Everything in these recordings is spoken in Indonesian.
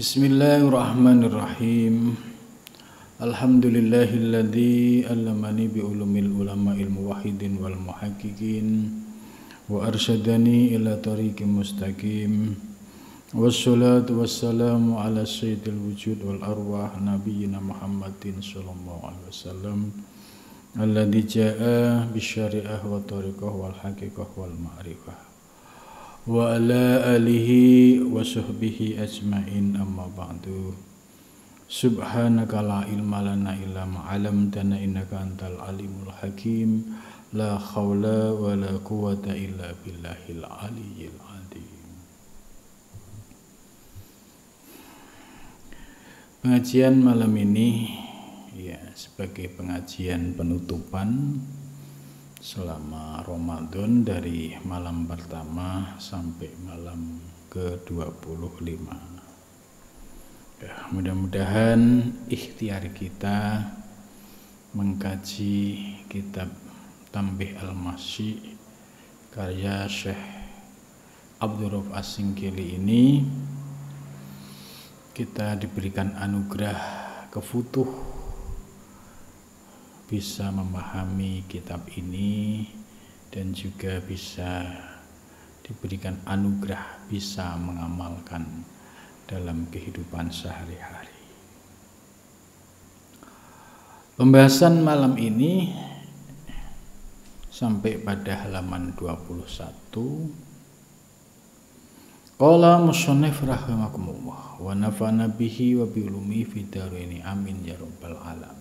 Bismillahirrahmanirrahim. Alhamdulillahilladzi allamani bi ulumil ulama'il muwahhidin wal muhaqqiqin wa arsyadani ila tariqim mustaqim. Wassalatu wassalamu ala sayyidil wujud wal arwah nabiyyina Muhammadin sallallahu alaihi wasallam alladzi jaa'a bisyari'ah wa tariqah wal haqiqah wal ma'rifah wa ala alihi wa sahbihi ajma'in, amma ba'du. Subhanaka la ilma lana illa ma 'allamtana innaka antal alimul hakim. La haula wa la quwwata illa billahil aliyyil azim. Pengajian malam ini ya sebagai pengajian penutupan selama Ramadan dari malam pertama sampai malam ke-25. Ya, mudah-mudahan ikhtiar kita mengkaji kitab Tanbih Al-Masyi karya Syekh Abdul Rauf As-Singkili ini kita diberikan anugerah kefutuh bisa memahami kitab ini dan juga bisa diberikan anugerah bisa mengamalkan dalam kehidupan sehari-hari. Pembahasan malam ini sampai pada halaman 21. Qala musannif rahimakumullah wa nafa'ana bihi wa bi ulumi fid dharaini amin ya rabbal alamin.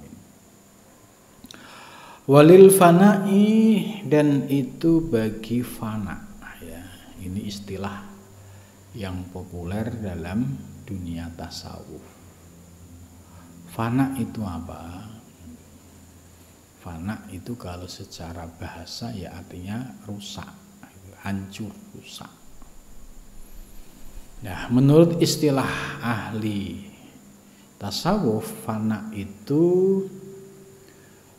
Walil fana'i, dan itu bagi fana ya. Ini istilah yang populer dalam dunia tasawuf. Fana itu apa? Fana itu kalau secara bahasa ya artinya rusak, hancur, rusak. Nah, menurut istilah ahli tasawuf, fana itu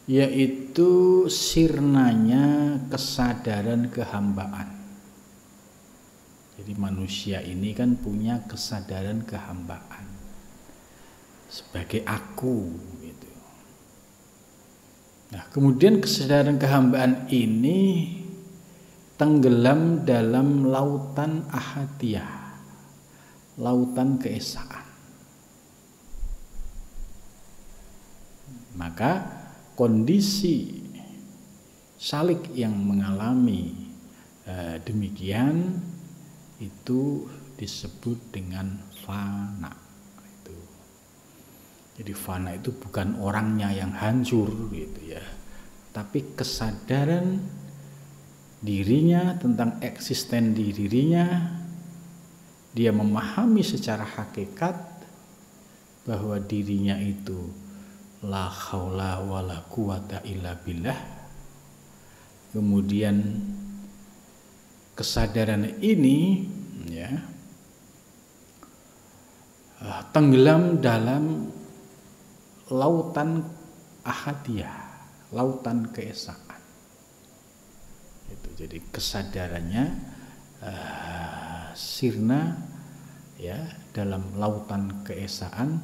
yaitu sirnanya kesadaran kehambaan. Jadi manusia ini kan punya kesadaran kehambaan sebagai aku gitu. Nah, kemudian kesadaran kehambaan ini tenggelam dalam lautan ahadiyah, lautan keesaan. Maka kondisi salik yang mengalami demikian itu disebut dengan fana. Itu. Jadi fana itu bukan orangnya yang hancur gitu ya, tapi kesadaran dirinya tentang eksisten dirinya. Dia memahami secara hakikat bahwa dirinya itu la haula wala quwata illa billah. Kemudian kesadaran ini ya tenggelam dalam lautan ahadiyah, lautan keesaan. Itu jadi kesadarannya sirna ya dalam lautan keesaan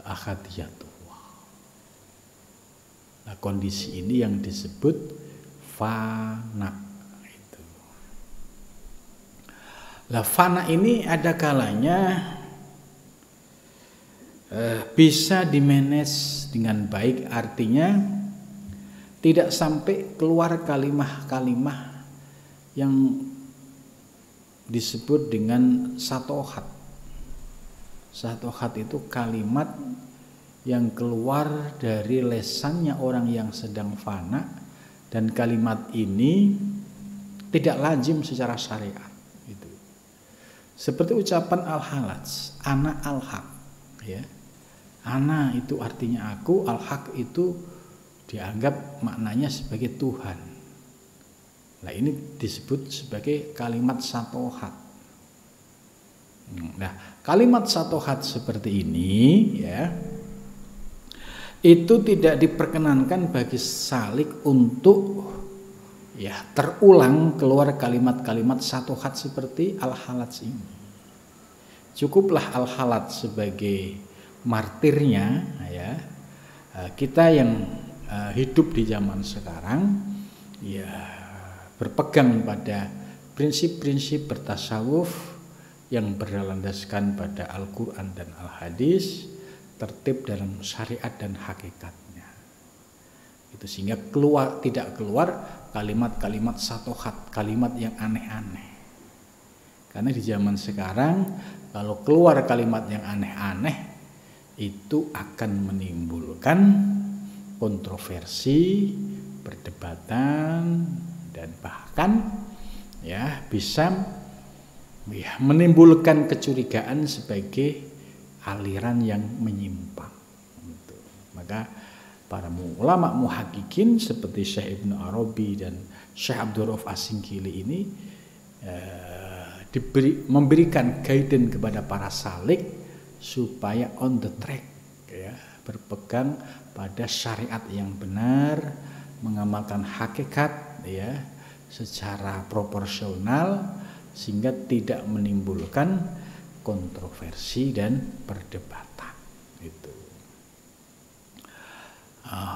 ahadiyah. Nah, kondisi ini yang disebut fana itu. Lah fana ini ada kalanya bisa dimanage dengan baik, artinya tidak sampai keluar kalimah-kalimah yang disebut dengan satohat. Satohat itu kalimat yang keluar dari lesannya orang yang sedang fana, dan kalimat ini tidak lazim secara syariat gitu. Seperti ucapan al-halaj, ana al-haq ya. Ana itu artinya aku, al-haq itu dianggap maknanya sebagai Tuhan. Nah, ini disebut sebagai kalimat satohat. Nah, kalimat satohat seperti ini ya itu tidak diperkenankan bagi salik untuk ya terulang keluar kalimat-kalimat satohat seperti al-halaj ini. cukuplah Al-Khalat sebagai martirnya ya. Kita yang hidup di zaman sekarang ya berpegang pada prinsip-prinsip bertasawuf yang berlandaskan pada Al-Quran dan Al-Hadis, tertib dalam syariat dan hakikatnya. Itu sehingga tidak keluar kalimat-kalimat satohat, kalimat yang aneh-aneh. Karena di zaman sekarang kalau keluar kalimat yang aneh-aneh itu akan menimbulkan kontroversi, perdebatan, dan bahkan ya bisa menimbulkan kecurigaan sebagai aliran yang menyimpang. Maka para ulama muhaqqiqin seperti Syekh Ibnu Arabi dan Syekh Abdul Rauf As-Singkili ini memberikan guidance kepada para salik supaya on the track ya, berpegang pada syariat yang benar, mengamalkan hakikat ya secara proporsional sehingga tidak menimbulkan kontroversi dan perdebatan. Itu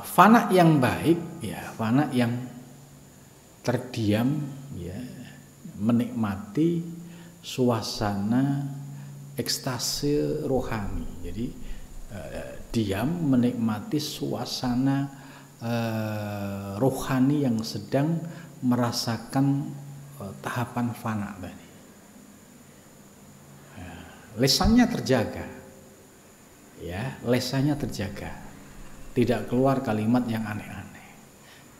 fana yang baik ya, fana yang terdiam ya, menikmati suasana ekstase rohani. Jadi diam menikmati suasana rohani yang sedang merasakan tahapan fana tadi. Lesannya terjaga, ya, lesannya terjaga, tidak keluar kalimat yang aneh-aneh,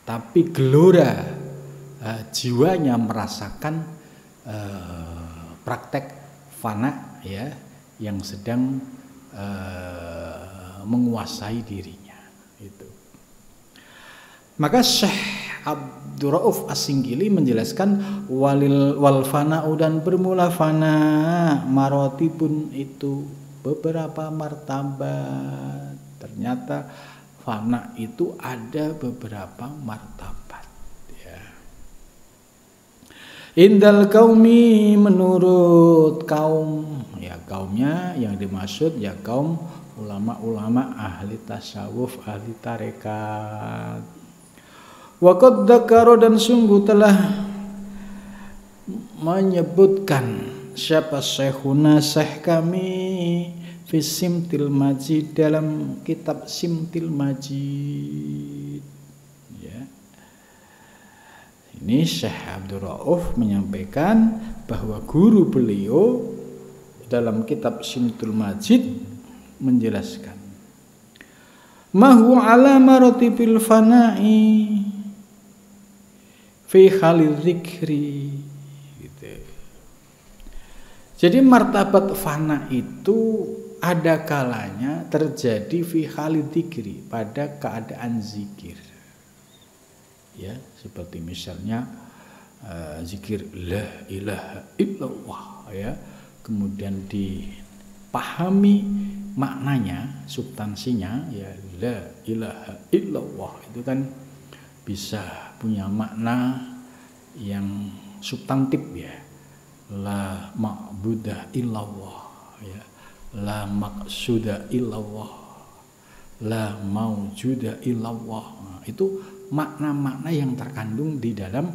tapi gelora jiwanya merasakan praktek fana, ya, yang sedang menguasai dirinya. Itu. Maka Syekh Abdul Rauf As-Singkili menjelaskan wal fana'u dan bermula fana marotibun itu beberapa martabat. Ternyata fana itu ada beberapa martabat ya. Indal qaumi menurut kaum, ya kaumnya yang dimaksud ya kaum ulama-ulama ahli tasawuf, ahli tarekat. Waqad dzakara dan sungguh telah menyebutkan siapa syekhuna syekh kami fi Simtil Majid dalam kitab Simtil Majid ya. Ini Syekh Abdul Rauf menyampaikan bahwa guru beliau dalam kitab Simtul Majid menjelaskan mahu ala maratibil fana'i fi khalil zikri gitu. Jadi martabat fana itu ada kalanya terjadi fi khalil zikri, pada keadaan zikir ya, seperti misalnya zikir la ilaha illallah ya, kemudian dipahami maknanya, substansinya ya la ilaha illallah itu kan bisa punya makna yang substantif ya, la ma'budah illallah ya, la maqsuda illallah, la maujuda illallah. Nah, itu makna-makna yang terkandung di dalam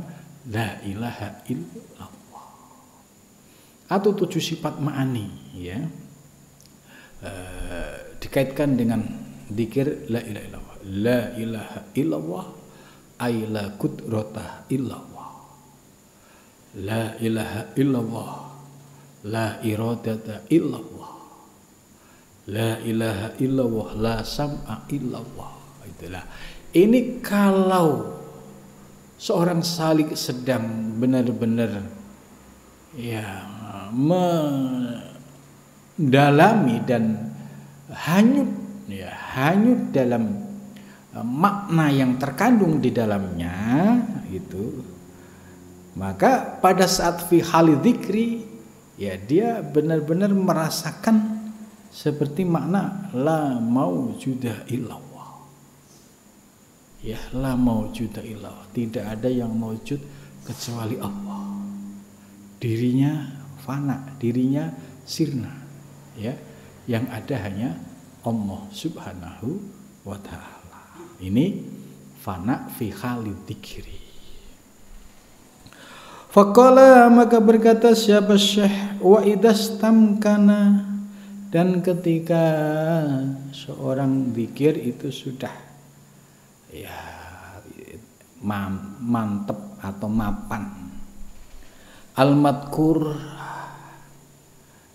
la ilaha illallah. Atau 7 sifat ma'ani ya, dikaitkan dengan dzikir la ilaha illallah. La ilaha illallah ay la qudrata illallah, la ilaha illallah la iradata illallah, la ilaha illallah la sam'a illallah. Itulah. Ini kalau seorang salik sedang benar-benar ya mendalami dan hanyut dalam makna yang terkandung di dalamnya itu, maka pada saat fi halid dzikri ya dia benar-benar merasakan seperti makna la maujuda illallah ya, la maujuda illallah, tidak ada yang maujud kecuali Allah, dirinya fana, dirinya sirna ya. Yang ada hanya Allah Subhanahu wa ta'ala. Ini fana fi halid dzikri. Faqala, maka berkata siapa Syekh, wa idastamkana, dan ketika seorang zikir itu sudah ya mantep atau mapan, al-madkur,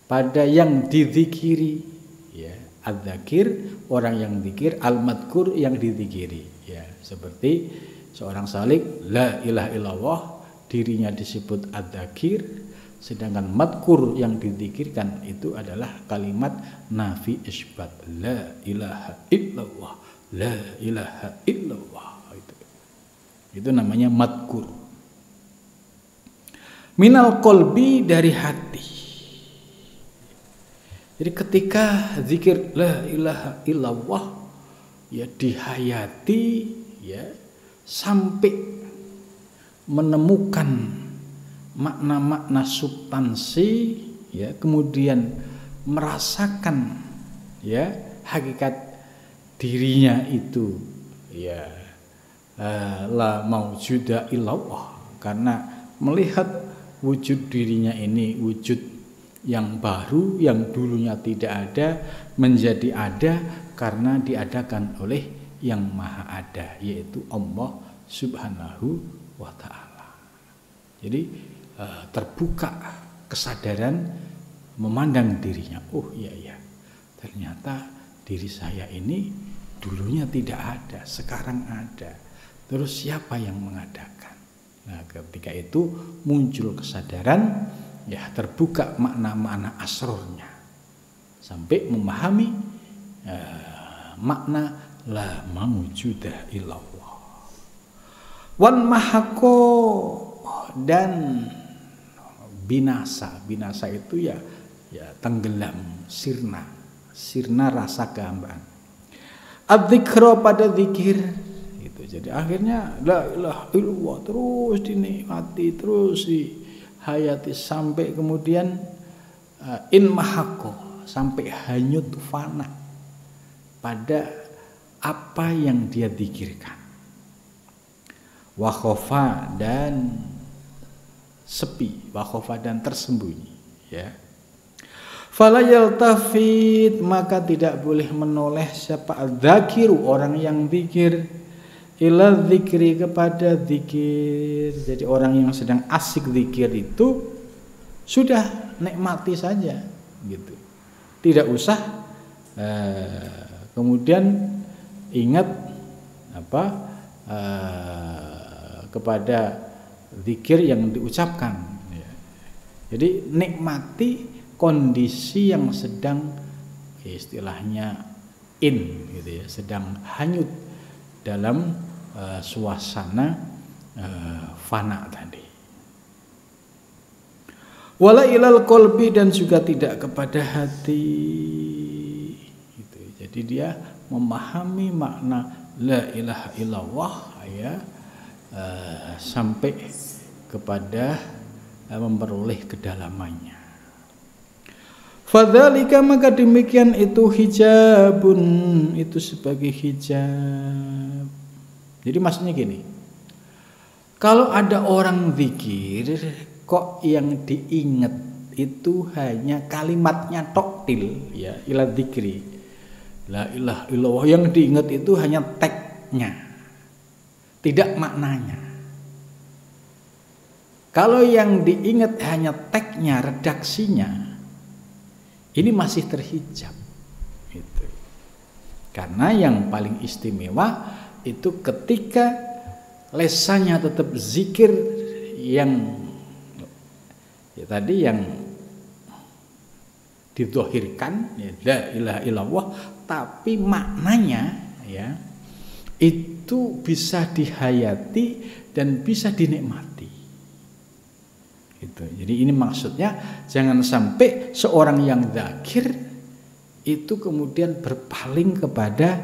pada yang dizikiri, ya, adzakir orang yang zikir, al-madkur yang dizikiri, ya, seperti seorang salik la ilaha illallah, dirinya disebut adzakir, sedangkan madkur yang dizikirkan itu adalah kalimat nafi isbat, la ilaha illallah, la ilaha illallah, itu namanya madkur. Minal qalbi, dari hati. Jadi ketika zikir la ilaha illallah ya dihayati, ya, sampai menemukan makna-makna substansi, ya, kemudian merasakan, ya, hakikat dirinya itu, ya, la maujuda illallah, karena melihat wujud dirinya ini wujud yang baru, yang dulunya tidak ada menjadi ada karena diadakan oleh yang maha ada, yaitu Allah Subhanahu wa ta'ala. Jadi terbuka kesadaran memandang dirinya, oh iya, ternyata diri saya ini dulunya tidak ada, sekarang ada. Terus siapa yang mengadakan? Nah, ketika itu muncul kesadaran, ya, terbuka makna-makna asrornya sampai memahami makna la maujuda illallah. Wan mahako, dan binasa. Binasa itu ya tenggelam, sirna rasa kehambaan. Adzikra, pada zikir. Jadi akhirnya la ilaha illallah terus dinikmati, terus dihayati sampai kemudian in mahako, sampai hanyut fana pada apa yang dia zikirkan. Wa khofa, dan sepi, wa khofa, dan tersembunyi, ya. Fala yaltafit, maka tidak boleh menoleh siapa adzakiru, orang yang zikir, ila zikri, kepada zikir. Jadi orang yang sedang asik zikir itu sudah nikmati saja, gitu. Tidak usah kemudian ingat kepada zikir yang diucapkan. Jadi nikmati kondisi yang sedang istilahnya gitu ya, sedang hanyut dalam suasana fana tadi. Wala ilal qalbi, dan juga tidak kepada hati. Gitu. Jadi dia memahami makna la ilaha illallah, ya, sampai kepada memperoleh kedalamannya. Fadzalika, maka demikian itu hijabun, itu sebagai hijab. Jadi maksudnya gini, kalau ada orang zikir kok yang diingat itu hanya kalimatnya toktil, ya, ila dzikri, la ilaha illallah, yang diingat itu hanya teksnya, tidak maknanya. Kalau yang diingat hanya teksnya, redaksinya, ini masih terhijab, gitu. Karena yang paling istimewa itu ketika lesannya tetap zikir yang ya tadi yang didohirkan, ya, la ilaha illallah, tapi maknanya, ya, itu bisa dihayati dan bisa dinikmati. Gitu. Jadi ini maksudnya jangan sampai seorang yang zikir itu kemudian berpaling kepada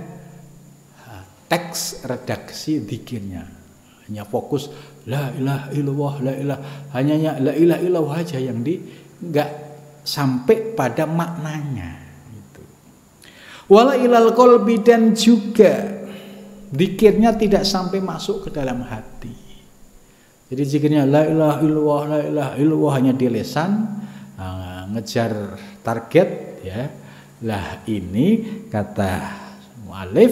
teks redaksi zikirnya, hanya fokus la ilaha illallah, la ilaha, hanya la ilaha illallah aja yang enggak sampai pada maknanya. Gitu. Wala ilal qalbi, dan juga zikirnya tidak sampai masuk ke dalam hati. Jadi zikirnya la ilaha illallah, la ilaha illallah hanya di lisan, ngejar target ya. Lah ini kata mu'alif,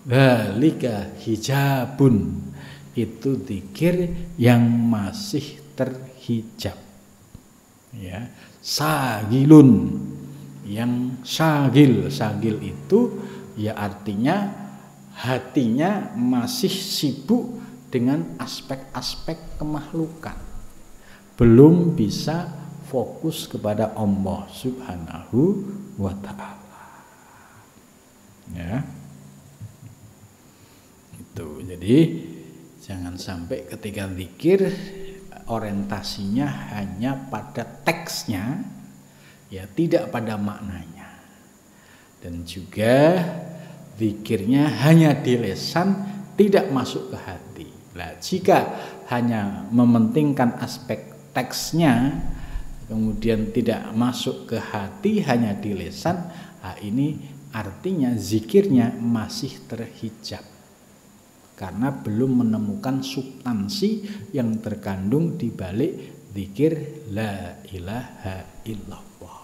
dzalika hijabun, itu zikir yang masih terhijab. Ya, sagilun, yang sagil itu ya artinya hatinya masih sibuk dengan aspek-aspek kemakhlukan, belum bisa fokus kepada Allah Subhanahu wa ta'ala. Ya. Itu. Jadi jangan sampai ketika zikir orientasinya hanya pada teksnya, ya tidak pada maknanya. Dan juga zikirnya hanya di lisan, tidak masuk ke hati. Nah, jika hanya mementingkan aspek teksnya, kemudian tidak masuk ke hati, hanya di lisan, ini artinya zikirnya masih terhijab, karena belum menemukan substansi yang terkandung di balik zikir la ilaha illallah.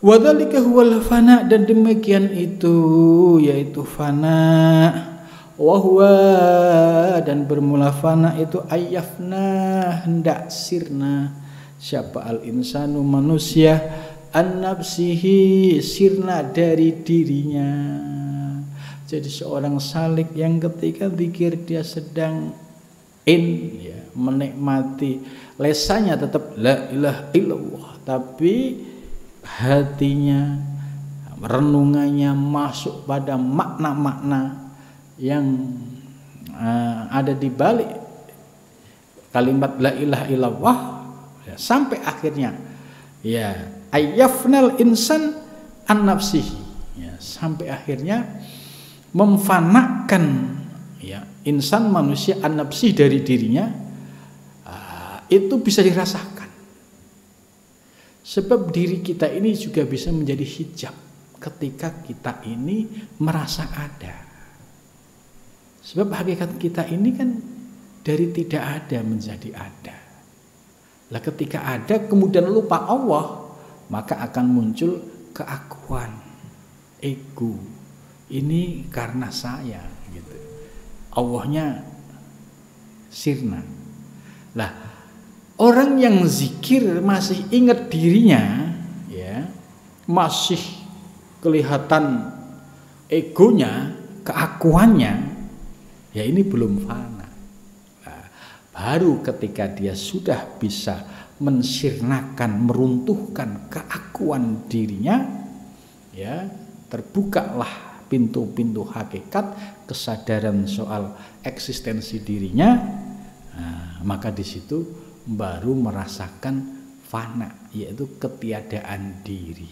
Wadzalika huwal fana, dan demikian itu yaitu fana. Wahwa, dan bermula fana itu ayyafna, hendak sirna. Siapa al insanu, manusia, an nafsihi, sirna dari dirinya. Jadi seorang salik yang ketika zikir dia sedang ya, menikmati, lesannya tetap la ilaha illallah, tapi hatinya, renungannya masuk pada makna-makna yang ada di balik kalimat la ilaha illallah, ya, sampai akhirnya ya ayyafnal insan an nafsihi, ya, sampai akhirnya memfanakan ya insan, manusia, an nafsihi, dari dirinya. Itu bisa dirasakan, sebab diri kita ini juga bisa menjadi hijab ketika kita ini merasa ada. Sebab hakikat kita ini kan dari tidak ada menjadi ada. Lah ketika ada kemudian lupa Allah, maka akan muncul keakuan, ego. Ini karena saya gitu. Allahnya sirna. Lah orang yang zikir masih ingat dirinya, ya, masih kelihatan egonya, keakuannya, ya ini belum fana. Nah, baru ketika dia sudah bisa mensirnakan, meruntuhkan keakuan dirinya, ya, terbukalah pintu-pintu hakikat kesadaran soal eksistensi dirinya. Nah, maka di situ baru merasakan fana, yaitu ketiadaan diri.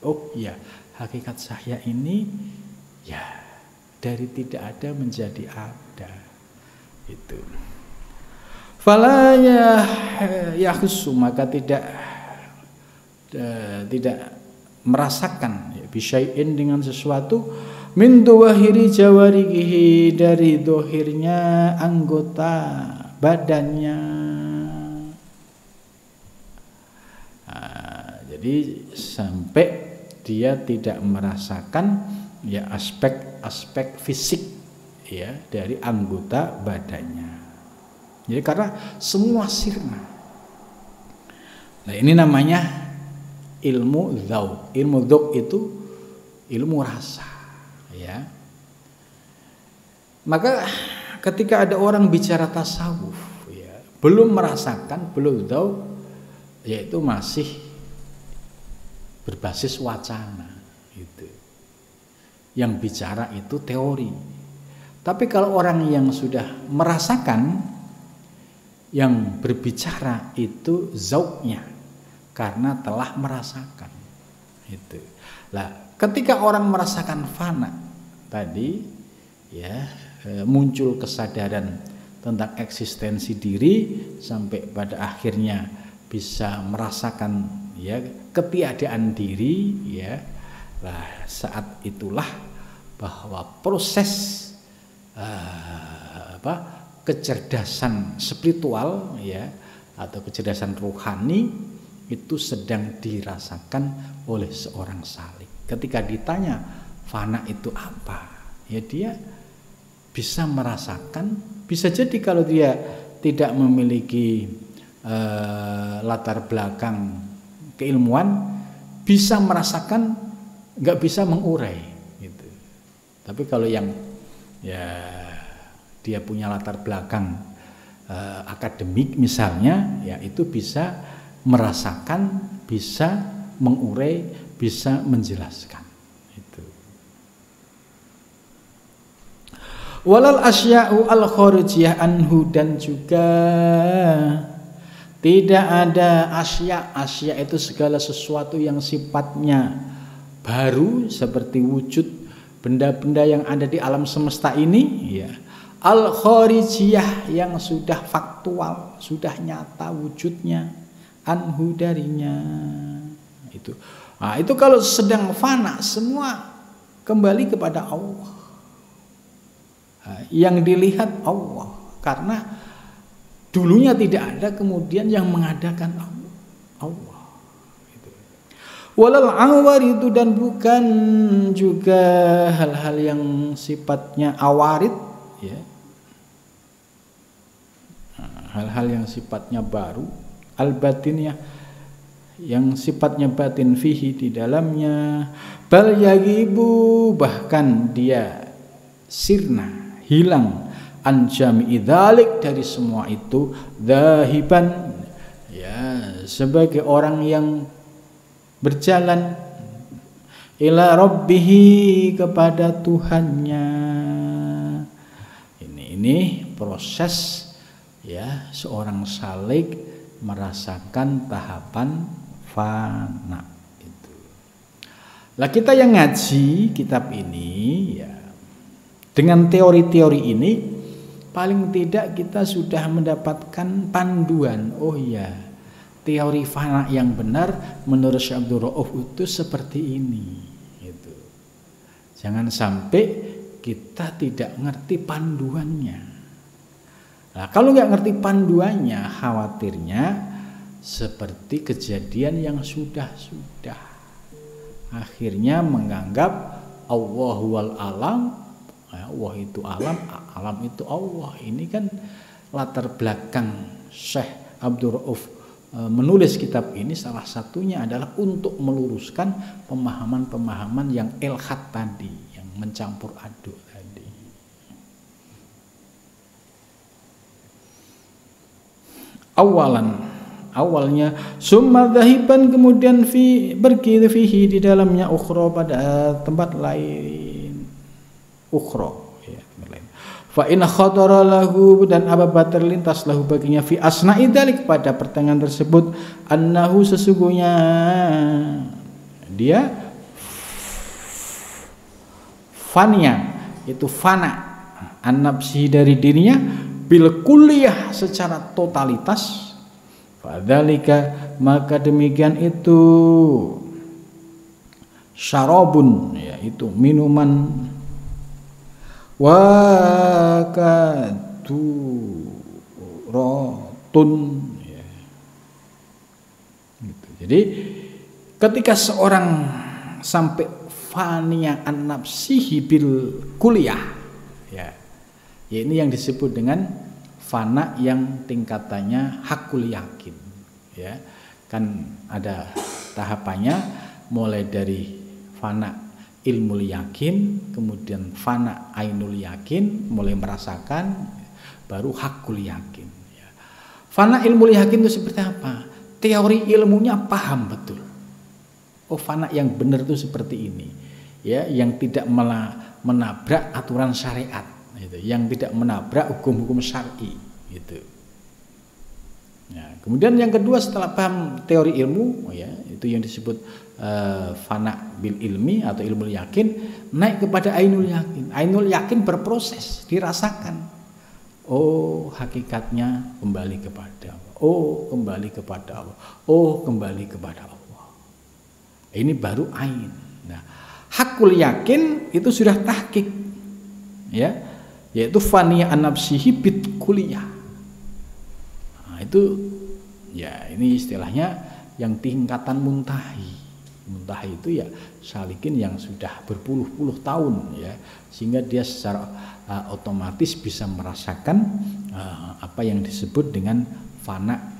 Oh ya, hakikat saya ini ya dari tidak ada menjadi ada. Itu. Fala yakhussu, maka tidak merasakan ya, bisyai'in dengan sesuatu min duwahiri jawarihi, dari dohirnya anggota badannya. Jadi sampai dia tidak merasakan ya aspek fisik ya dari anggota badannya. Jadi karena semua sirna. Nah, ini namanya ilmu dzauq. Ilmu dzauq itu ilmu rasa, ya. Maka ketika ada orang bicara tasawuf, ya, belum merasakan, belum dzauq, yaitu masih berbasis wacana gitu. Yang bicara itu teori. Tapi kalau orang yang sudah merasakan, yang berbicara itu zauqnya, karena telah merasakan. Itu. Lah, ketika orang merasakan fana tadi, ya, muncul kesadaran tentang eksistensi diri, sampai pada akhirnya bisa merasakan ya ketiadaan diri ya. Nah, saat itulah bahwa proses kecerdasan spiritual ya atau kecerdasan rohani itu sedang dirasakan oleh seorang salik. Ketika ditanya fana itu apa, ya dia bisa merasakan. Bisa jadi kalau dia tidak memiliki latar belakang keilmuan, bisa merasakan, nggak bisa mengurai gitu. Tapi kalau yang ya dia punya latar belakang akademik misalnya, ya itu bisa merasakan, bisa mengurai, bisa menjelaskan. Itu. Walal asya'u al-kharijiyah anhu, dan juga tidak ada asya itu segala sesuatu yang sifatnya baru seperti wujud benda-benda yang ada di alam semesta ini ya. Al-kharijiyah yang sudah faktual, sudah nyata wujudnya, anhu darinya. Itu. Nah, itu kalau sedang fana semua kembali kepada Allah. Nah, yang dilihat Allah, karena dulunya tidak ada, kemudian yang mengadakan Allah. Gitu. Walal awar itu, dan bukan juga hal-hal yang sifatnya awarid ya, hal-hal yang sifatnya baru, al-batiniyah yang sifatnya batin, fihi di dalamnya, bal yagibu, bahkan dia sirna, hilang, an jami'i dzalik, dari semua itu, zahiban ya, sebagai orang yang berjalan ila rabbihi, kepada Tuhannya. Ini proses ya seorang salik merasakan tahapan fana itu. Lah kita yang ngaji kitab ini ya, dengan teori-teori ini paling tidak kita sudah mendapatkan panduan. Oh ya, teori fana yang benar menurut Syekh Abdul Rauf itu seperti ini gitu. Jangan sampai kita tidak ngerti panduannya. Nah, kalau nggak ngerti panduannya, khawatirnya seperti kejadian yang sudah-sudah. Akhirnya menganggap Allah wal alam, Allah itu alam, alam itu Allah. Ini kan latar belakang Syekh Abdul Rauf menulis kitab ini, salah satunya adalah untuk meluruskan pemahaman-pemahaman yang ilhad tadi, yang mencampur aduk tadi. Awalnya summa dhahiban, kemudian pergi fihi di dalamnya, ukhra, pada tempat lain, ukhra ya, tempat lain. Fa in khatara lahu, dan apabila terlintas lahu baginya, fi asna'i dzalik, pada pertengahan tersebut, annahu, sesungguhnya dia fania, itu fana, an-nafsi, dari dirinya, bil kulliyah, secara totalitas, fadzalika, maka demikian itu, syarabun, yaitu minuman, wakaduratun ya. Gitu. Jadi ketika seorang sampai fania an-nafsihi bil kulliyah ya, ini yang disebut dengan fana yang tingkatannya hakul yakin ya. Kan ada tahapannya, mulai dari fana ilmu yakin, kemudian fana ainul yakin, mulai merasakan, baru hakul yakin ya. Fana ilmu yakin itu seperti apa? Teori ilmunya paham betul. Oh, fana yang benar itu seperti ini ya, yang tidak menabrak aturan syariat gitu, yang tidak menabrak hukum-hukum syar'i gitu. Ya, kemudian yang kedua, setelah paham teori ilmu ya, itu yang disebut fana bil ilmi atau ilmu yakin, naik kepada ainul yakin. Ainul yakin berproses, dirasakan. Oh, hakikatnya kembali kepada Allah. Oh, kembali kepada Allah. Oh, kembali kepada Allah. Ini baru ain. Nah, hakul yakin itu sudah tahqiq. Ya, yaitu faniya an nafsihi bit kulliyah. Nah, itu ya ini istilahnya yang tingkatan muntahi. Muntahi itu ya salikin yang sudah berpuluh-puluh tahun ya, sehingga dia secara otomatis bisa merasakan apa yang disebut dengan fana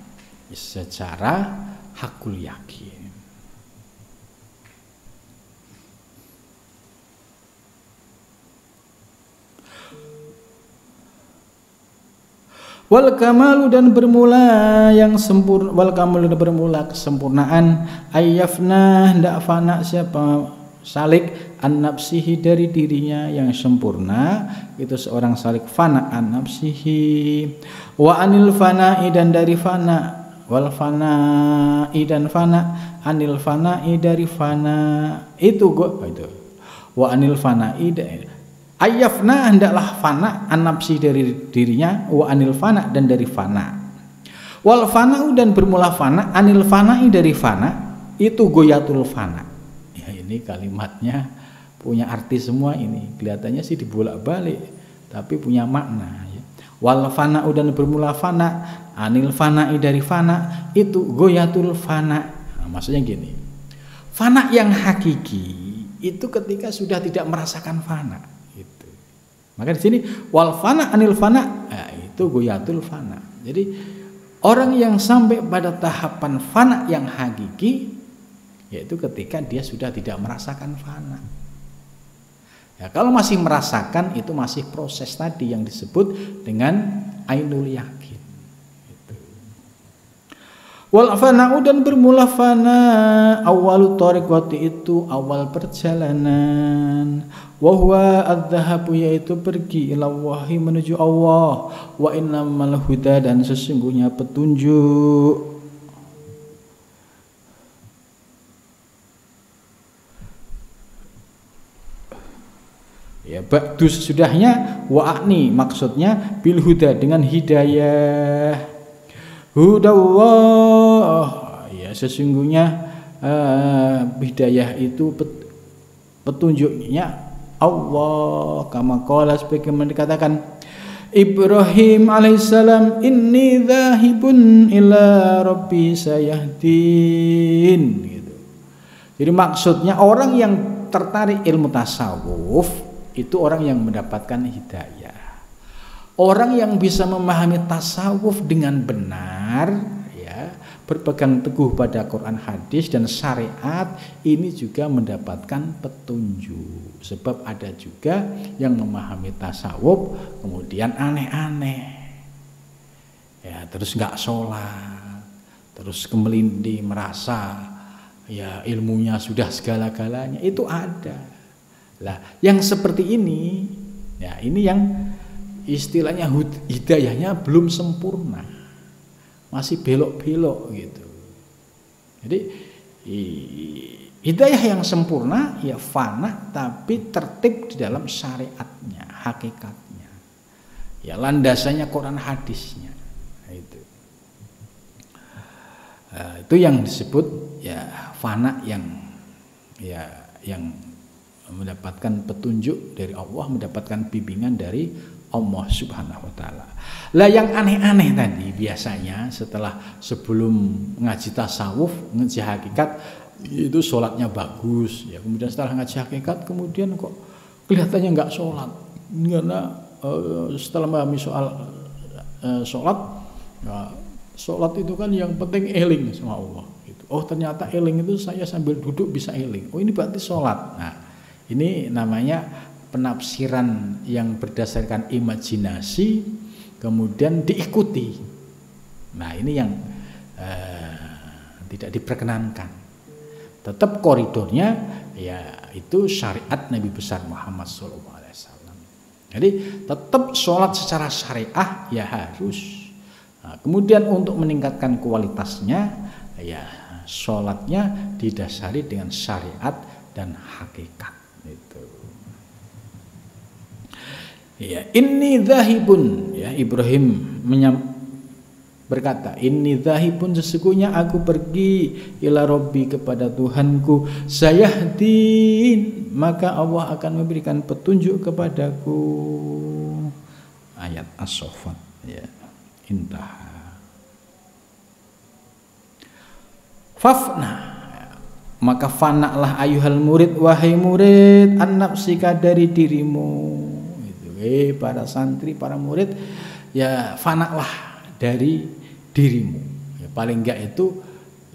secara hakul yakin. Wal kamalu dan bermula yang sempurna, wal kamalu dan bermula kesempurnaan ayyafna ndak fana siapa salik an nafsihi dari dirinya yang sempurna, itu seorang salik fana an nafsihi wa anil fana'i dan dari fana, wal fana'i dan fana anil fana'i dari fana itu wa anil fana'i ayyafna hendaklah fana an nafsi dari dirinya wa anil fana dan dari fana wal fana'u dan bermula fana anil fana'i dari fana itu goyatul fana. Ya ini kalimatnya punya arti semua, ini kelihatannya sih dibolak-balik tapi punya makna ya. Wal fana'u dan bermula fana anil fana'i dari fana itu goyatul fana. Nah, maksudnya gini, fana yang hakiki itu ketika sudah tidak merasakan fana. Maka di sini wal fana anil fana, nah, itu goyatul fana. Jadi orang yang sampai pada tahapan fana yang hakiki yaitu ketika dia sudah tidak merasakan fana. Ya, kalau masih merasakan itu masih proses tadi yang disebut dengan ainul yakin. Itu. Wal fana'u dan bermula fana awalut thariq, waktu itu awal perjalanan. Wa huwa adz-dzahabu yaitu pergi ila Allahi menuju Allah, wa innamal huda dan sesungguhnya petunjuk. Ya ba'du sesudahnya wa'ni maksudnya bil huda dengan hidayah. Hudallah ya sesungguhnya hidayah itu petunjuknya Allah, kama qala sebagaimana dikatakan Ibrahim alaihissalam, inni dzahibun ila rabbi sayahdin gitu. Jadi maksudnya orang yang tertarik ilmu tasawuf itu orang yang mendapatkan hidayah. Orang yang bisa memahami tasawuf dengan benar ya, berpegang teguh pada Quran, hadis dan syariat, ini juga mendapatkan petunjuk. Sebab ada juga yang memahami tasawuf kemudian aneh-aneh ya, terus nggak sholat, terus kemelindi merasa ya ilmunya sudah segala-galanya, itu ada. Lah yang seperti ini ya, ini yang istilahnya hidayahnya belum sempurna, masih belok-belok gitu. Jadi hidayah yang sempurna ya fana tapi tertib di dalam syariatnya, hakikatnya. Ya landasannya Quran hadisnya. Nah, itu. Itu yang disebut ya fana yang mendapatkan petunjuk dari Allah, mendapatkan bimbingan dari Allah Subhanahu wa taala. Lah yang aneh-aneh tadi biasanya sebelum ngaji tasawuf, ngaji hakikat itu sholatnya bagus ya, kemudian setelah ngaji hakikat kemudian kok kelihatannya nggak sholat karena setelah memahami soal sholat ya, sholat itu kan yang penting eling sama Allah gitu. Oh ternyata eling itu saya sambil duduk bisa eling, oh ini berarti sholat. Nah ini namanya penafsiran yang berdasarkan imajinasi kemudian diikuti. Nah ini yang tidak diperkenankan. Tetap koridornya ya itu syariat Nabi besar Muhammad SAW. Jadi tetap sholat secara syariah ya harus. Nah, kemudian untuk meningkatkan kualitasnya ya sholatnya didasari dengan syariat dan hakikat itu. Ya, inni dzahibun, ya Ibrahim berkata, inni dzahibun, sesungguhnya aku pergi ila rabbi, kepada Tuhanku, sayahdin, maka Allah akan memberikan petunjuk kepadaku. Ayat As-Saffat, ya, intah. Fafna, maka fanaklah ayuhal murid, wahai murid, an nafsika, dari dirimu. Para santri, para murid, ya fanaklah dari dirimu. Ya, paling enggak itu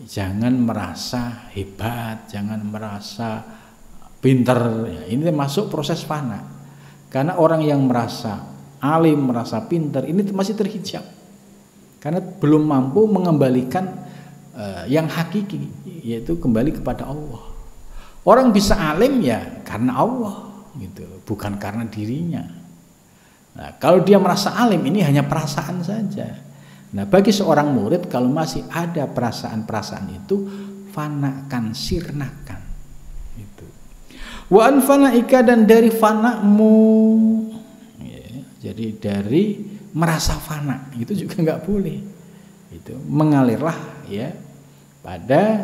jangan merasa hebat, jangan merasa pinter. Ya, ini masuk proses fana. Karena orang yang merasa alim, merasa pinter, ini masih terhijab. Karena belum mampu mengembalikan yang hakiki, yaitu kembali kepada Allah. Orang bisa alim ya karena Allah, gitu, bukan karena dirinya. Nah, kalau dia merasa alim, ini hanya perasaan saja. Nah, bagi seorang murid, kalau masih ada perasaan-perasaan itu, fanakan, sirnakan. Itu. Wa anfanaika, dan dari fanakmu. Ya, jadi dari merasa fana itu juga nggak boleh. Itu mengalirlah ya pada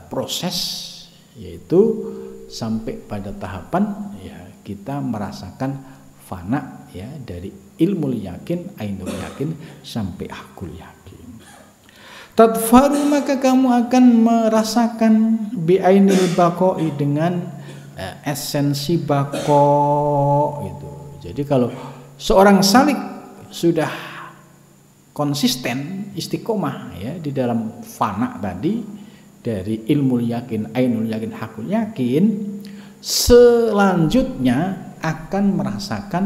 proses, yaitu sampai pada tahapan ya kita merasakan fana, ya, dari ilmu yakin, ainul yakin, sampai hakul yakin. Tadfaru, maka kamu akan merasakan bi ainil baqoi, dengan esensi baqo itu. Jadi kalau seorang salik sudah konsisten, istiqomah ya di dalam fana tadi, dari ilmu yakin, ainul yakin, hakul yakin, selanjutnya akan merasakan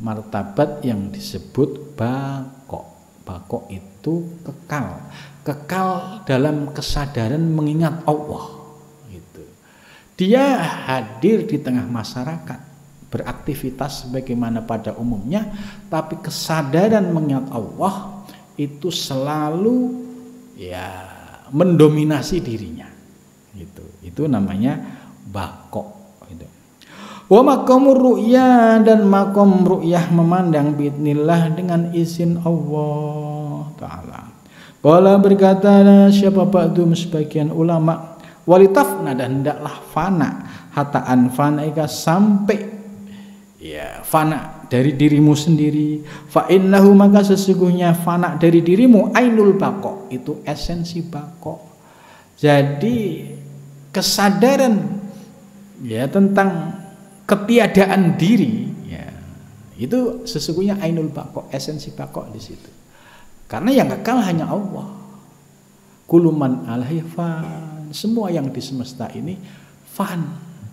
martabat yang disebut bako. Bako itu kekal, kekal dalam kesadaran mengingat Allah. Gitu. Dia hadir di tengah masyarakat, beraktivitas sebagaimana pada umumnya, tapi kesadaran mengingat Allah itu selalu ya mendominasi dirinya. Gitu. Itu namanya bako. Gitu. Wa maqamur ru'ya, dan makom ru'yah, memandang biidznillah, dengan izin Allah Ta'ala. Qala, berkata siapa ba'dum, sebagian ulama, walitafna, dan hendaklah fana, hataan fanaika, sampai ya fana dari dirimu sendiri. Fa innahu, maka sesungguhnya fana dari dirimu, ainul baqo, itu esensi baqo. Jadi kesadaran ya tentang ketiadaan diri, ya, itu sesungguhnya ainul baqo, esensi baqo di situ. Karena yang kekal hanya Allah. Kuluman alaihi fan, semua yang di semesta ini fan,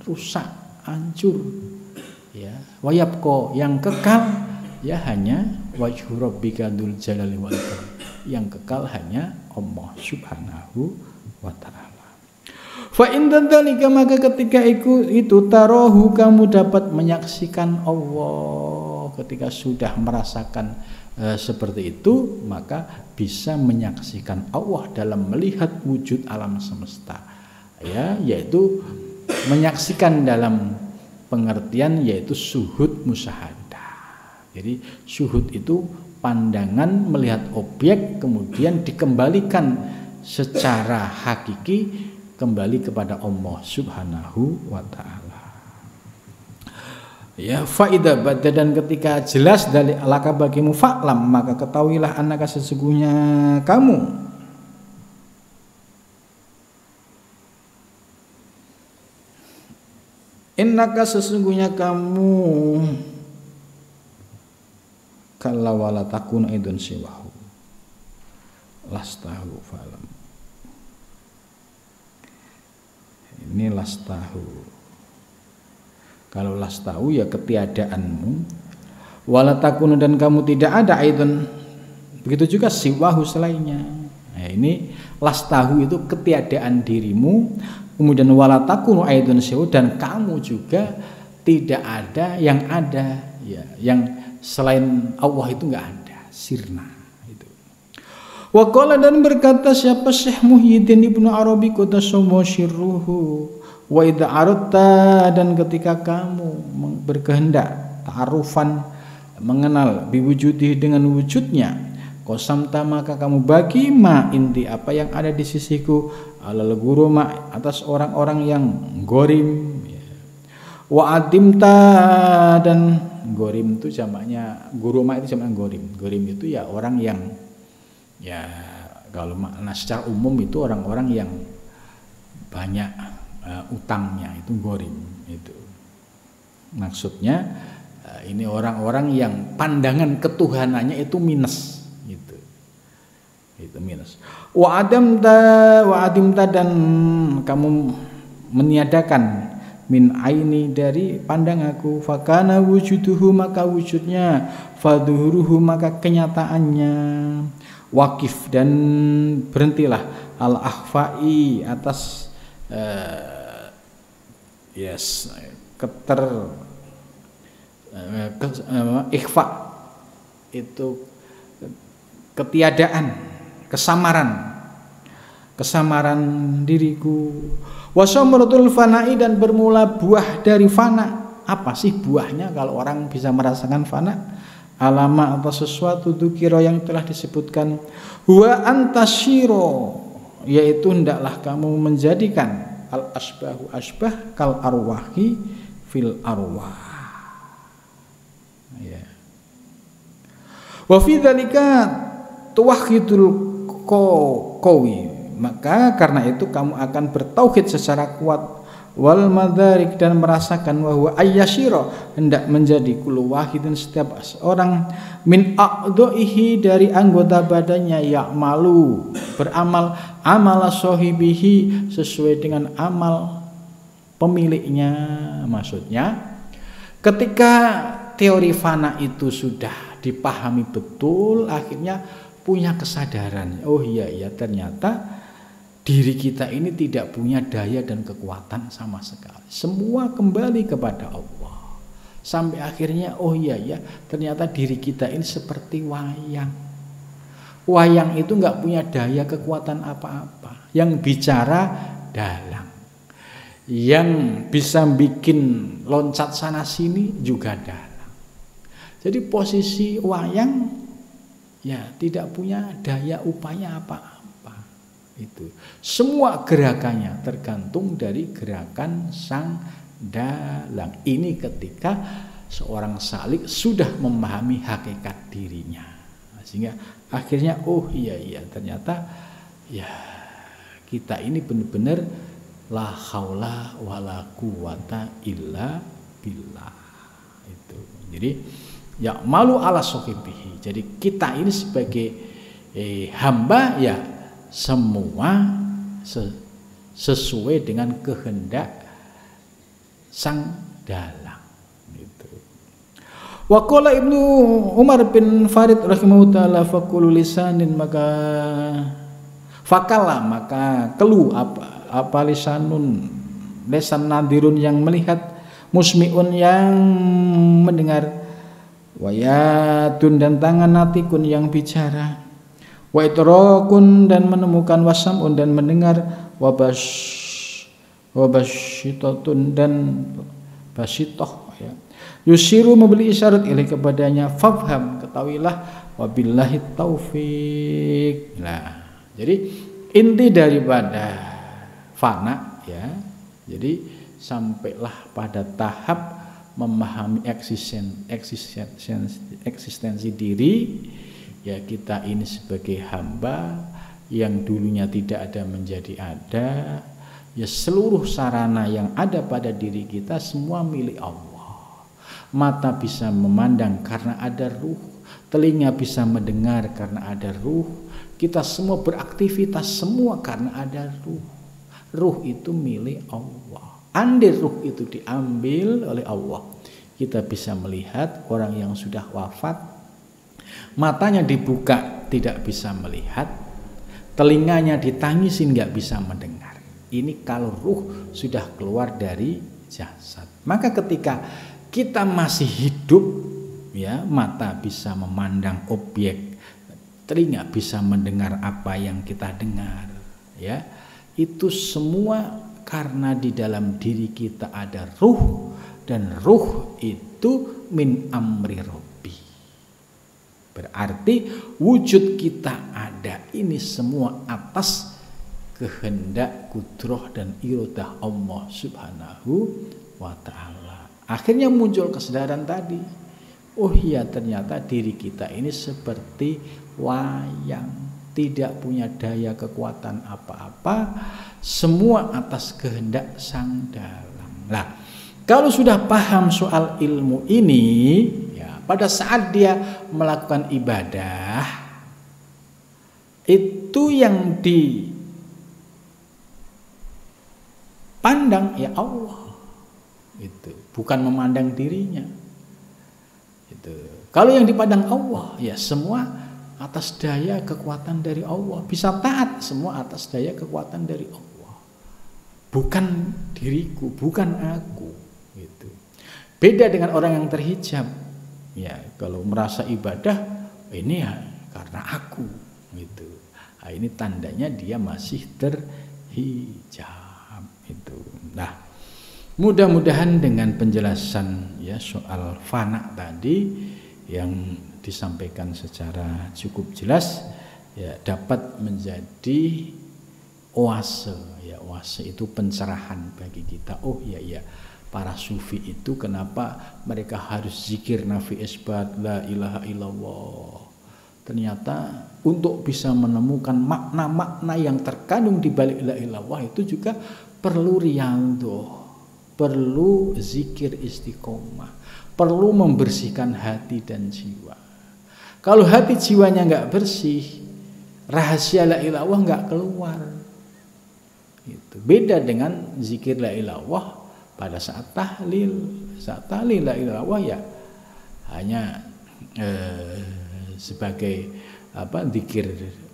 rusak, hancur. Ya, wayabqa, yang kekal ya hanya wajhu rabbika dzul jalali wal ikram, yang kekal hanya Allah Subhanahu wa ta'ala. Fa in dzalika, maka ketika itu tarohu, kamu dapat menyaksikan Allah. Ketika sudah merasakan seperti itu, maka bisa menyaksikan Allah dalam melihat wujud alam semesta. Ya, yaitu menyaksikan dalam pengertian yaitu syuhud musyahadah. Jadi syuhud itu pandangan melihat objek kemudian dikembalikan secara hakiki kembali kepada Allah Subhanahu wa ta'ala. Ya, faida bada, dan ketika jelas dari laka bagimu, fa'lam, maka ketahuilah annaka, sesungguhnya kamu, innaka, sesungguhnya kamu, kalla wala takun aidun siwahu lastahu fa'lam. Ini lastahu. Kalau lastahu ya ketiadaanmu. Wala takunu, dan kamu tidak ada, aidun, begitu juga siwahu, selainnya. Nah, ini lastahu itu ketiadaan dirimu. Kemudian wala takunu aidun siwahu, dan kamu juga tidak ada yang ada, ya, yang selain Allah itu enggak ada, sirna. Wa qala, dan berkata siapa Syekh Muhyiddin Ibnu Arabi qaddasallahu sirruhu, wa idza aradta, dan ketika kamu berkehendak ta'arufan, mengenal biwujudih dengan wujudnya, qasamta maka kamu bagi ma inti apa yang ada di sisiku, alal guruma atas orang-orang yang gorim, wa adimta, dan gorim itu jamaknya, guruma itu jamaknya gorim. Gorim itu ya orang yang, ya kalau makna secara umum itu orang-orang yang banyak utangnya, itu gorim. Itu maksudnya ini orang-orang yang pandangan ketuhanannya itu minus, gitu. Itu minus. Wa adimta dan kamu meniadakan min aini dari pandang aku, fakana wujuduhu maka wujudnya, fadhuruhu maka kenyataannya, wakif dan berhentilah al akhfai atas ikhfa itu ketiadaan, kesamaran diriku. Wasamratul fana'i dan bermula buah dari fana. Apa sih buahnya kalau orang bisa merasakan fana? Alama atau sesuatu dzikra yang telah disebutkan, huwa antasyiro, yaitu hendaklah kamu menjadikan al asbahu asbah kal arwahi fil arwah. Ya. Wa fi dzalika tuwahhidul qawi, maka karena itu kamu akan bertauhid secara kuat, wal madarik dan merasakan bahwa ayyashiro hendak menjadi kullu wahidin setiap orang min a'dha'ihi dari anggota badannya ya'malu beramal amala sahibihi sesuai dengan amal pemiliknya. Maksudnya ketika teori fana itu sudah dipahami betul, akhirnya punya kesadaran, oh iya ternyata diri kita ini tidak punya daya dan kekuatan sama sekali. Semua kembali kepada Allah. Sampai akhirnya oh iya ternyata diri kita ini seperti wayang. Wayang itu nggak punya daya kekuatan apa-apa. Yang bicara dalang. Yang bisa bikin loncat sana sini juga dalang. Jadi posisi wayang ya tidak punya daya upaya apa-apa. Itu semua gerakannya tergantung dari gerakan sang dalang. Ini ketika seorang salik sudah memahami hakikat dirinya, sehingga akhirnya oh iya ternyata ya kita ini benar-benar la haula wala quwata illa billah. Itu jadi ya malu ala sohibihi. Jadi kita ini sebagai hamba ya semua sesuai dengan kehendak sang dalang. Gitu. Wa qala Ibnu Umar bin Farid rahimahullah taala faqulu lisanin maka fakala maka kelu apa lisanun lesan nadirun yang melihat, musmiun yang mendengar, wayatun dan tangan natikun yang bicara, wa itrakun dan menemukan, wasamun dan mendengar, wabasyitotun dan basyitoh ya. Yusiru memberi isyarat ilaih kepadanya, fafham ketahuilah, wabillahi taufik. Nah, jadi inti daripada fana ya. Jadi sampailah pada tahap memahami eksistensi diri. Ya kita ini sebagai hamba yang dulunya tidak ada menjadi ada. Ya seluruh sarana yang ada pada diri kita semua milik Allah. Mata bisa memandang karena ada ruh, telinga bisa mendengar karena ada ruh. Kita semua beraktivitas semua karena ada ruh. Ruh itu milik Allah. Andai ruh itu diambil oleh Allah, kita bisa melihat orang yang sudah wafat. Matanya dibuka tidak bisa melihat, telinganya ditangisin nggak bisa mendengar. Ini kalau ruh sudah keluar dari jasad. Maka ketika kita masih hidup, ya mata bisa memandang objek, telinga bisa mendengar apa yang kita dengar. Ya, itu semua karena di dalam diri kita ada ruh, dan ruh itu itu min amri Rabbi. Berarti wujud kita ada ini semua atas kehendak, kudrah dan iradah Allah Subhanahu wa ta'ala. Akhirnya muncul kesadaran tadi. Oh iya, ternyata diri kita ini seperti wayang, tidak punya daya kekuatan apa-apa, semua atas kehendak Sang Dalam. Nah, kalau sudah paham soal ilmu ini, ya, pada saat dia melakukan ibadah, itu yang dipandang ya Allah. Itu bukan memandang dirinya. Itu. Kalau yang dipandang Allah, ya semua atas daya kekuatan dari Allah. Bisa taat semua atas daya kekuatan dari Allah. Bukan diriku, bukan aku. Gitu. Beda dengan orang yang terhijab. Ya, kalau merasa ibadah ini ya karena aku. Gitu. Nah, ini tandanya dia masih terhijab. Itu. Nah, mudah-mudahan dengan penjelasan ya soal fana tadi yang disampaikan secara cukup jelas ya dapat menjadi oase ya. Oase itu pencerahan bagi kita. Oh iya ya, para sufi itu kenapa mereka harus zikir nafi isbat la ilaha illallah. Ternyata untuk bisa menemukan makna-makna yang terkandung di balik la ilaha illallah itu juga perlu riyadhah, perlu zikir istiqomah, perlu membersihkan hati dan jiwa. Kalau hati jiwanya nggak bersih, rahasia la ilaha illallah nggak keluar. Itu beda dengan zikir la ilaha illallah pada saat tahlil. Saat tahlil la ilaha illallah ya hanya sebagai zikir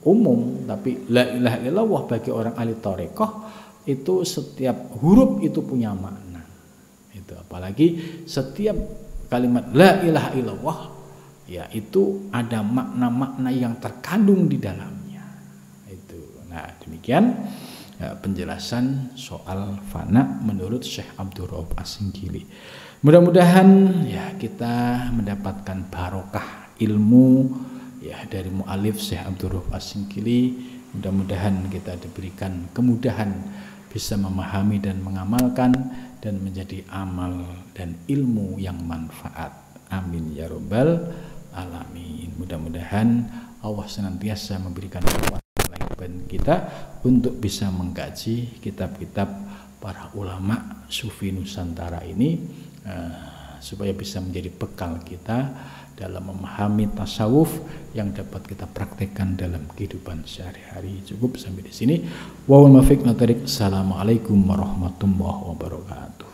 umum, tapi la ilaha illallah bagi orang ahli thariqah itu setiap huruf itu punya makna. Itu apalagi setiap kalimat la ilaha illallah ya itu ada makna-makna yang terkandung di dalamnya. Itu. Nah, demikian ya, penjelasan soal fana menurut Syekh Abdul Rauf As-Singkili. Mudah-mudahan ya kita mendapatkan barokah ilmu ya dari mu'alif Syekh Abdul Rauf As-Singkili. Mudah-mudahan kita diberikan kemudahan bisa memahami dan mengamalkan dan menjadi amal dan ilmu yang manfaat. Amin ya rabbal alamin. Mudah-mudahan Allah senantiasa memberikan kekuatan kita untuk bisa mengkaji kitab-kitab para ulama sufi Nusantara ini supaya bisa menjadi bekal kita dalam memahami tasawuf yang dapat kita praktekkan dalam kehidupan sehari-hari. Cukup sampai di sini. Wal muwaffiq. Assalamualaikum warahmatullahi wabarakatuh.